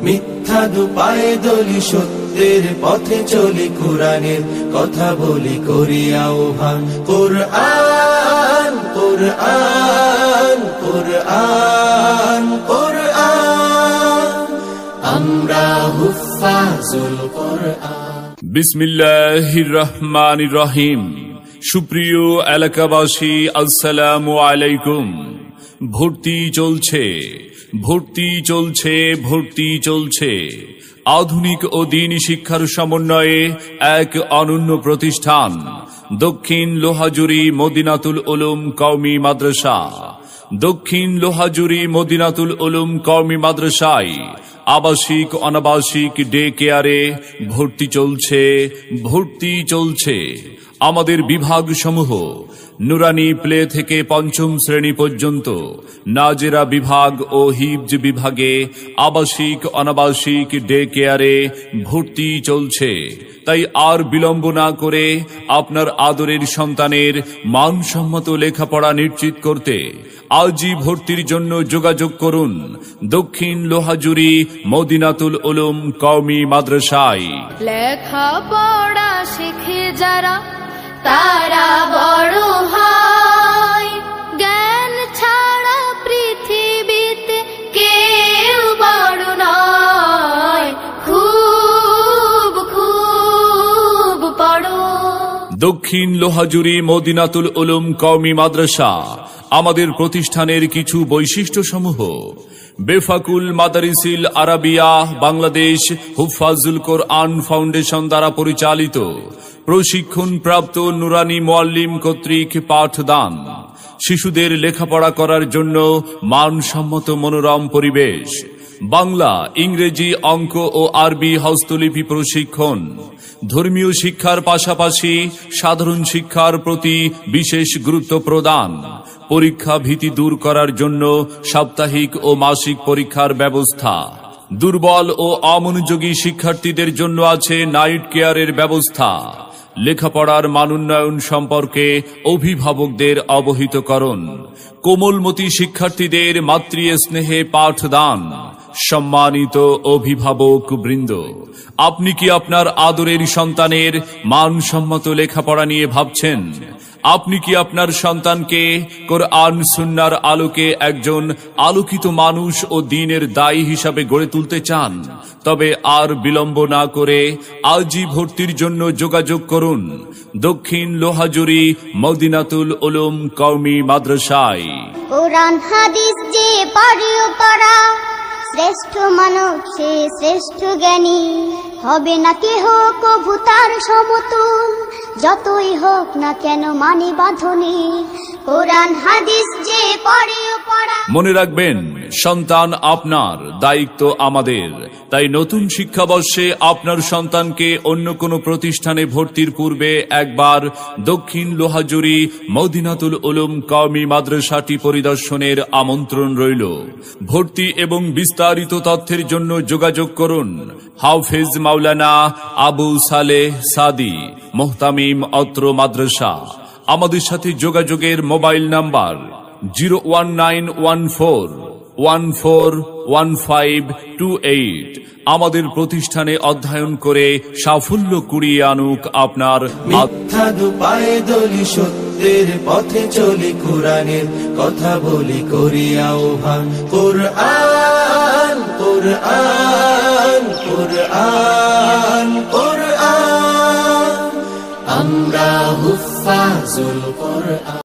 মিথ্যা দুপায়ে দলি সত্যের পথে চলি, কোরআনের কথা বলি করি আহ্বান। কোরআন কোরআন কোরআন কোরআন, আমরা হুফাজুল কোরআন। বিসমিল্লাহির রহমানির রহিম। সুপ্রিয় এলাকাবাসী, আসসালামু আলাইকুম। ভর্তি চলছে, ভর্তি চলছে, ভর্তি চলছে। আধুনিক ও দ্বীনি শিক্ষার সমন্বয়ে এক অনন্য প্রতিষ্ঠান দক্ষিণ লোহাজুড়ি মদিনাতুল উলুম কওমি মাদ্রাসা। দক্ষিণ লোহাজুড়ি মদিনাতুল উলুম কওমি মাদ্রাসায় আবাসিক অনাবাসিক ডে কেয়ারে ভর্তি চলছে, ভর্তি চলছে। আমাদের বিভাগ সমূহ নুরানি প্লে থেকে পঞ্চম শ্রেণী পর্যন্ত, নাজেরা বিভাগ ও হিফজ বিভাগে আবাসিক অনাবাসিক ডে কেয়ারে ভর্তি চলছে। তাই আর বিলম্ব না করে আপনার আদরের সন্তানের মানসম্মত লেখাপড়া নিশ্চিত করতে আজই ভর্তির জন্য যোগাযোগ করুন দক্ষিণ লোহাজুড়ি মদিনাতুল উলুম কওমি মাদ্রাসায়। লেখাপড়া শিখে যারা তারা বড় হয়, জ্ঞান ছাড়া পৃথিবীতে কেউ বড় নয়। খুব খুব পড়ো। দক্ষিণ লোহাজুড়ি মদিনাতুল উলুম কওমি মাদ্রাসা আমাদের প্রতিষ্ঠানের কিছু বৈশিষ্ট্য সমূহ: বেফাকুল মাদারিসিল আরাবিয়া বাংলাদেশ হুফাজুল কোরআন ফাউন্ডেশন দ্বারা পরিচালিত, প্রশিক্ষণ প্রাপ্ত নুরানি মুআল্লিম কর্তৃক পাঠদান, শিশুদের লেখাপড়া করার জন্য মানসম্মত মনোরম পরিবেশ, বাংলা, ইংরেজি, অঙ্ক ও আরবি হস্তলিপি প্রশিক্ষণ, ধর্মীয় শিক্ষার পাশাপাশি সাধারণ শিক্ষার প্রতি বিশেষ গুরুত্ব প্রদান, পরীক্ষা ভীতি দূর করার জন্য সাপ্তাহিক ও মাসিক পরীক্ষার ব্যবস্থা, দুর্বল ও অমনোযোগী শিক্ষার্থীদের জন্য আছে নাইট কেয়ারের ব্যবস্থা, লেখাপড়ার মানোন্নয়ন সম্পর্কে অভিভাবকদের অবহিতকরণ, কোমলমতি শিক্ষার্থীদের মাতৃ স্নেহে পাঠদান। সম্মানিত অভিভাবক বৃন্দ, আপনি কি আপনার আদরের সন্তানের মানসম্মত লেখাপড়া নিয়ে ভাবছেন? আপনি কি আপনার সন্তানকে কোরআন সুন্নাহর আলোকে একজন আলোকিত মানুষ ও দ্বীনের দায়ী হিসাবে গড়ে তুলতে চান? তবে আর বিলম্ব না করে আজই ভর্তির জন্য যোগাযোগ করুন দক্ষিণ লোহাজুড়ি মদিনাতুল উলুম কওমি মাদ্রাসায়। কোরআন হাদিস যে পড়িও পড়া, শ্রেষ্ঠ মানব সে শ্রেষ্ঠ জ্ঞানী, হবে না কেহ কভু তার সমতুল, যতই হোক না কেন মানে বাঁধনে। কোরআন হাদিস যে পড়িও পড়া। মনে রাখবেন, সন্তান আপনার, দায়িত্ব আমাদের। তাই নতুন শিক্ষাবর্ষে আপনার সন্তানকে অন্য কোনো প্রতিষ্ঠানে ভর্তির পূর্বে একবার দক্ষিণ লোহাজুড়ি মদিনাতুল উলুম কওমি মাদ্রাসাটি পরিদর্শনের আমন্ত্রণ রইল। ভর্তি এবং বিস্তারিত তথ্যের জন্য যোগাযোগ করুন হাফেজ মাওলানা আবু সালেহ সাদি, মুহতামিম অত্র মাদ্রাসা। আমাদের সাথে যোগাযোগের মোবাইল নাম্বার 01914141528। আমাদের প্রতিষ্ঠানে অধ্যয়ন করে সাফল্য কুড়িয়ে আনুক আপনার। মিথ্যা দুপায়ে দলি সত্যের পথে চলি, কোরআনের কথা বলি করি আহ্বান। কোরআন কোরআন কোরআন কোরআন, আমরা হুফাজুল কোরআন।